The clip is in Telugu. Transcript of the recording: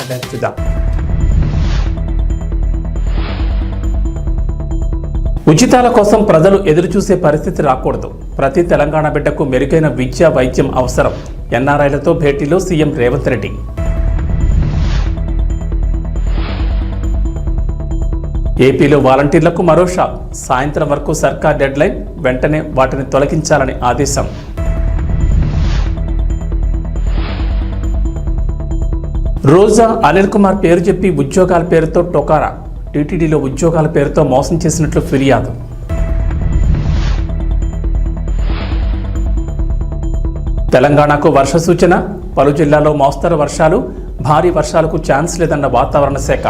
హెడ్లైన్స్ చూద్దాం. ఉచితాల కోసం ప్రజలు ఎదురుచూసే పరిస్థితి రాకూడదు. ప్రతి తెలంగాణ బిడ్డకు మెరుగైన విద్య, వైద్యం అవసరం. ఎన్ఆర్ఐలతో భేటీలో సీఎం రేవంత్ రెడ్డి. ఏపీలో వాలంటీర్లకు మరో షాక్. సాయంత్రం వరకు సర్కార్ డెడ్లైన్, వెంటనే వాటిని తొలగించాలని ఆదేశం. రోజా, అనిల్ కుమార్ పేరు చెప్పి ఉద్యోగాల పేరుతో టొకారా. టీటీడీలో ఉద్యోగాల పేరుతో మోసం చేసినట్లు ఫిర్యాదు. తెలంగాణకు వర్ష సూచన. పలు జిల్లాల్లో మోస్తరు వర్షాలు, భారీ వర్షాలకు ఛాన్స్ లేదన్న వాతావరణ శాఖ.